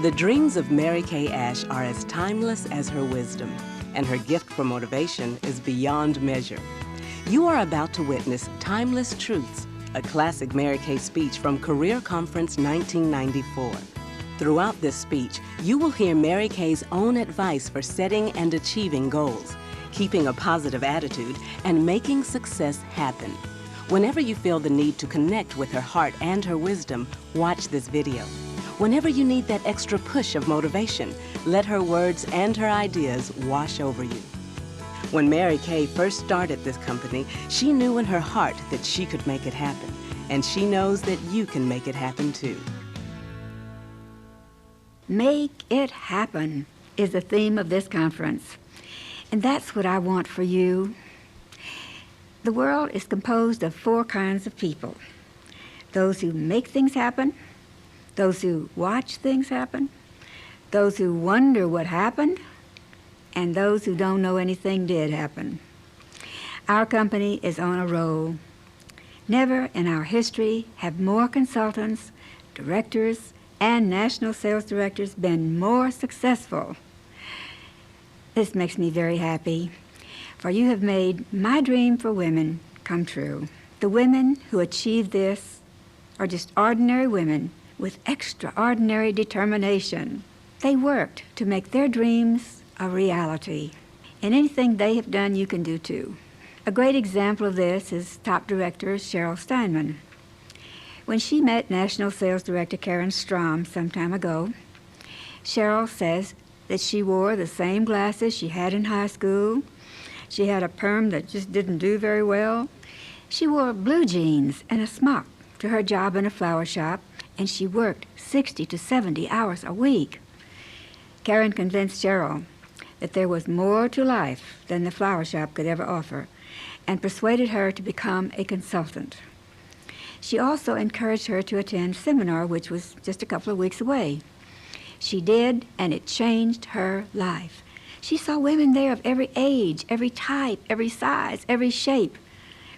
The dreams of Mary Kay Ash are as timeless as her wisdom, and her gift for motivation is beyond measure. You are about to witness Timeless Truths, a classic Mary Kay speech from Career Conference 1994. Throughout this speech, you will hear Mary Kay's own advice for setting and achieving goals, keeping a positive attitude, and making success happen. Whenever you feel the need to connect with her heart and her wisdom, watch this video. Whenever you need that extra push of motivation, let her words and her ideas wash over you. When Mary Kay first started this company, she knew in her heart that she could make it happen, and she knows that you can make it happen too. Make it happen is the theme of this conference, and that's what I want for you. The world is composed of four kinds of people: those who make things happen, those who watch things happen, those who wonder what happened, and those who don't know anything did happen. Our company is on a roll. Never in our history have more consultants, directors, and national sales directors been more successful. This makes me very happy, for you have made my dream for women come true. The women who achieve this are just ordinary women with extraordinary determination. They worked to make their dreams a reality, and anything they have done, you can do too. A great example of this is top director Cheryl Steinman. When she met National Sales Director Karen Strom some time ago, Cheryl says that she wore the same glasses she had in high school. She had a perm that just didn't do very well. She wore blue jeans and a smock to her job in a flower shop, and she worked 60 to 70 hours a week. Karen convinced Cheryl that there was more to life than the flower shop could ever offer, and persuaded her to become a consultant. She also encouraged her to attend seminar, which was just a couple of weeks away. She did, and it changed her life. She saw women there of every age, every type, every size, every shape,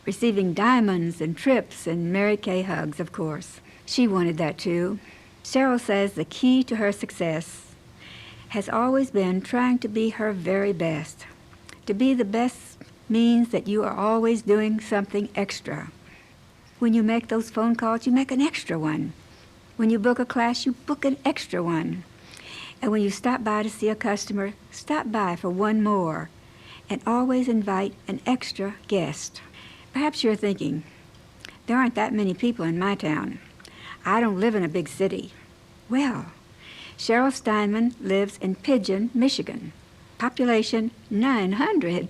receiving diamonds and trips and Mary Kay hugs, of course. She wanted that too. Cheryl says the key to her success has always been trying to be her very best. To be the best means that you are always doing something extra. When you make those phone calls, you make an extra one. When you book a class, you book an extra one. And when you stop by to see a customer, stop by for one more, and always invite an extra guest. Perhaps you're thinking, there aren't that many people in my town. I don't live in a big city. Well, Cheryl Steinman lives in Pigeon, Michigan. Population 900.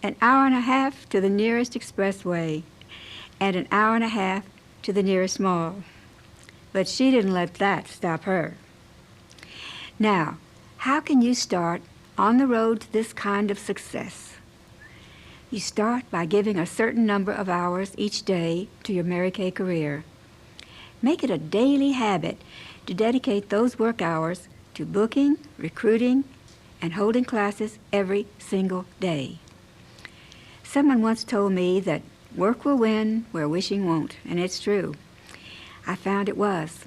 An hour and a half to the nearest expressway, and an hour and a half to the nearest mall. But she didn't let that stop her. Now, how can you start on the road to this kind of success? You start by giving a certain number of hours each day to your Mary Kay career. Make it a daily habit to dedicate those work hours to booking, recruiting, and holding classes every single day. Someone once told me that work will win where wishing won't, and it's true. I found it was.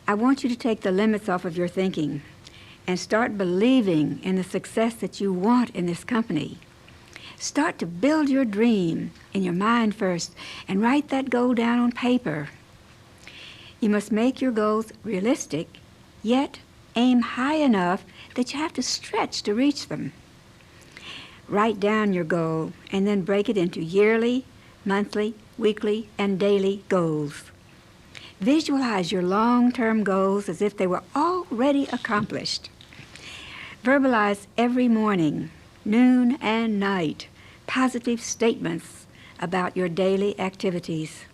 I want you to take the limits off of your thinking and start believing in the success that you want in this company. Start to build your dream in your mind first and write that goal down on paper. You must make your goals realistic, yet aim high enough that you have to stretch to reach them. Write down your goal and then break it into yearly, monthly, weekly, and daily goals. Visualize your long-term goals as if they were already accomplished. Verbalize every morning, noon, and night positive statements about your daily activities.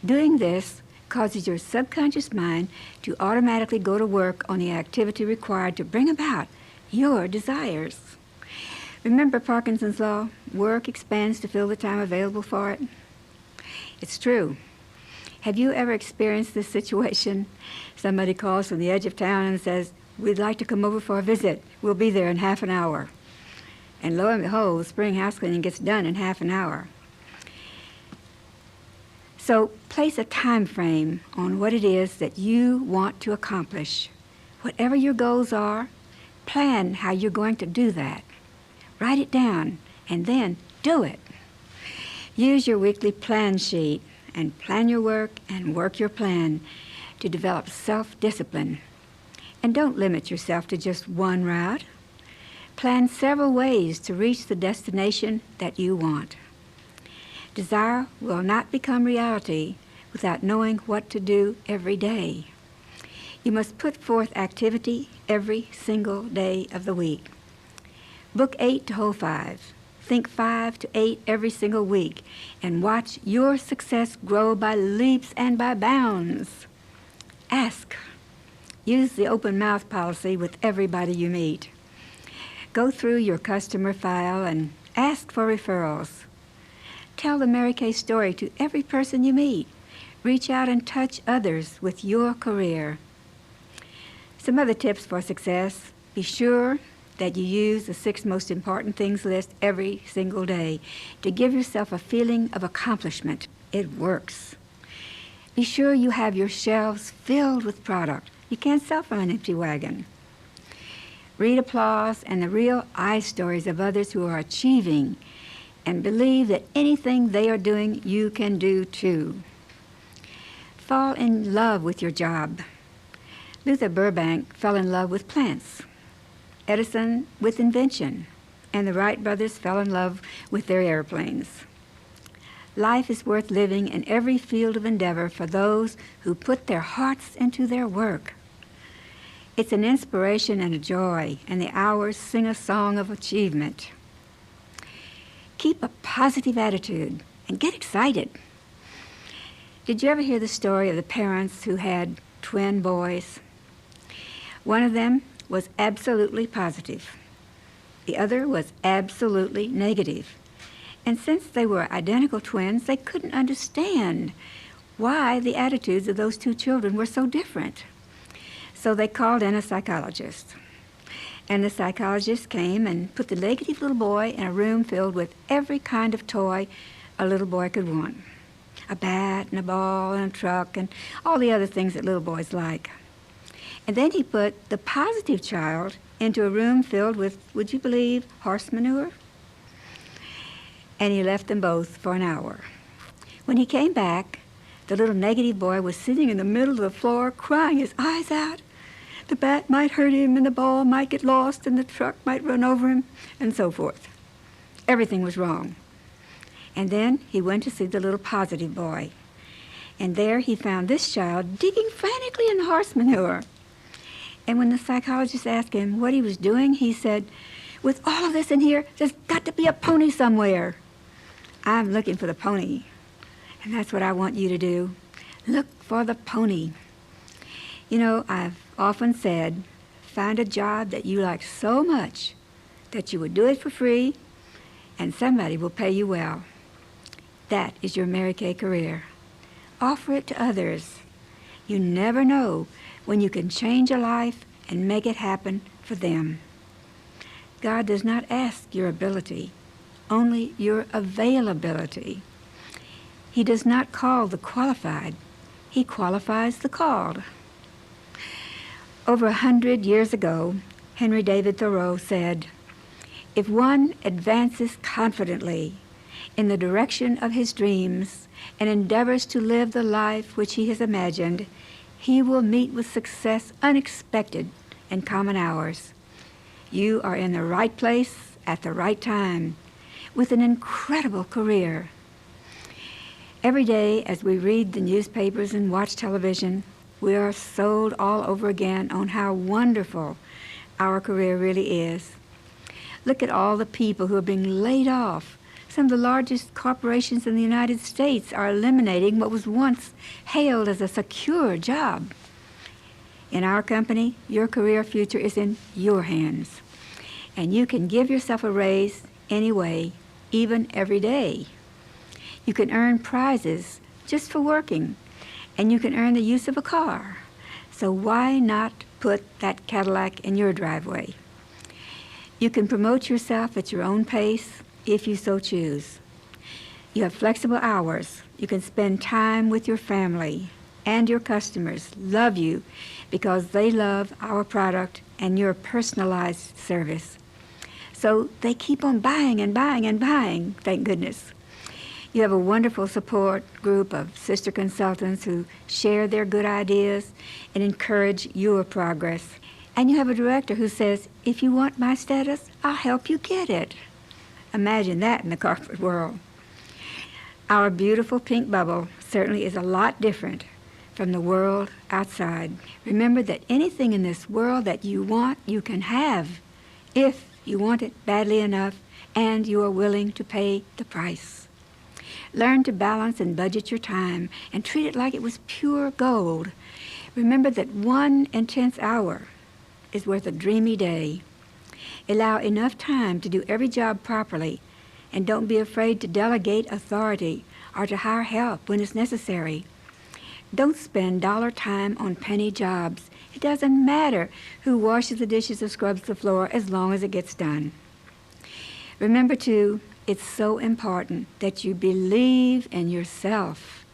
Doing this causes your subconscious mind to automatically go to work on the activity required to bring about your desires. Remember Parkinson's law? Work expands to fill the time available for it. It's true. Have you ever experienced this situation? Somebody calls from the edge of town and says, "We'd like to come over for a visit. We'll be there in half an hour." And lo and behold, the spring house cleaning gets done in half an hour. So place a time frame on what it is that you want to accomplish. Whatever your goals are, plan how you're going to do that. Write it down and then do it. Use your weekly plan sheet and plan your work and work your plan to develop self-discipline. And don't limit yourself to just one route. Plan several ways to reach the destination that you want. Desire will not become reality without knowing what to do every day. You must put forth activity every single day of the week. Book 8 to hold 5. Think 5 to 8 every single week and watch your success grow by leaps and by bounds. Ask. Use the open mouth policy with everybody you meet. Go through your customer file and ask for referrals. Tell the Mary Kay story to every person you meet. Reach out and touch others with your career. Some other tips for success. Be sure that you use the 6 most important things list every single day to give yourself a feeling of accomplishment. It works. Be sure you have your shelves filled with product. You can't sell from an empty wagon. Read applause and the real eye stories of others who are achieving, and believe that anything they are doing, you can do too. Fall in love with your job. Luther Burbank fell in love with plants, Edison with invention, and the Wright brothers fell in love with their airplanes. Life is worth living in every field of endeavor for those who put their hearts into their work. It's an inspiration and a joy, and the hours sing a song of achievement. Keep a positive attitude and get excited. Did you ever hear the story of the parents who had twin boys? One of them was absolutely positive. The other was absolutely negative. And since they were identical twins, they couldn't understand why the attitudes of those 2 children were so different. So they called in a psychologist. And the psychologist came and put the negative little boy in a room filled with every kind of toy a little boy could want. A bat and a ball and a truck and all the other things that little boys like. And then he put the positive child into a room filled with, would you believe, horse manure? And he left them both for an hour. When he came back, the little negative boy was sitting in the middle of the floor crying his eyes out. The bat might hurt him, and the ball might get lost, and the truck might run over him, and so forth. Everything was wrong. And then he went to see the little positive boy. And there he found this child digging frantically in the horse manure. And when the psychologist asked him what he was doing, he said, "With all of this in here, there's got to be a pony somewhere. I'm looking for the pony." And that's what I want you to do. Look for the pony. You know, I've often said, find a job that you like so much that you would do it for free and somebody will pay you well. That is your Mary Kay career. Offer it to others. You never know when you can change a life and make it happen for them. God does not ask your ability, only your availability. He does not call the qualified. He qualifies the called. Over 100 years ago, Henry David Thoreau said, "If one advances confidently in the direction of his dreams and endeavors to live the life which he has imagined, he will meet with success unexpected in common hours. You are in the right place at the right time with an incredible career." Every day as we read the newspapers and watch television, we are sold all over again on how wonderful our career really is. Look at all the people who are being laid off. Some of the largest corporations in the United States are eliminating what was once hailed as a secure job. In our company, your career future is in your hands, and you can give yourself a raise anyway, even every day. You can earn prizes just for working, and you can earn the use of a car. So why not put that Cadillac in your driveway? You can promote yourself at your own pace if you so choose. You have flexible hours. You can spend time with your family. and your customers love you because they love our product and your personalized service. So they keep on buying and buying and buying, thank goodness. You have a wonderful support group of sister consultants who share their good ideas and encourage your progress. And you have a director who says, if you want my status, I'll help you get it. Imagine that in the corporate world. Our beautiful pink bubble certainly is a lot different from the world outside. Remember that anything in this world that you want, you can have if you want it badly enough and you are willing to pay the price. Learn to balance and budget your time and treat it like it was pure gold. Remember that 1 intense hour is worth a dreamy day. Allow enough time to do every job properly, and don't be afraid to delegate authority or to hire help when it's necessary. Don't spend dollar time on penny jobs. It doesn't matter who washes the dishes or scrubs the floor as long as it gets done. Remember, too, it's so important that you believe in yourself.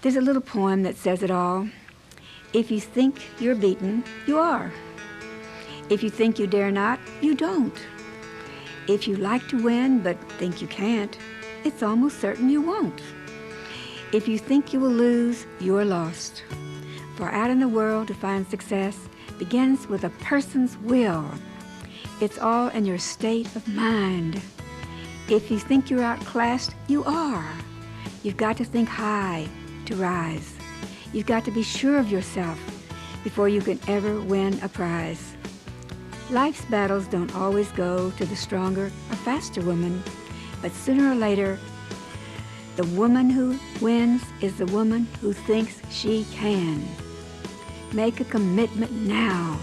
There's a little poem that says it all. If you think you're beaten, you are. If you think you dare not, you don't. If you like to win but think you can't, it's almost certain you won't. If you think you will lose, you're lost. For out in the world to find success begins with a person's will. It's all in your state of mind. If you think you're outclassed, you are. You've got to think high to rise. You've got to be sure of yourself before you can ever win a prize. Life's battles don't always go to the stronger or faster woman, but sooner or later, the woman who wins is the woman who thinks she can. Make a commitment now.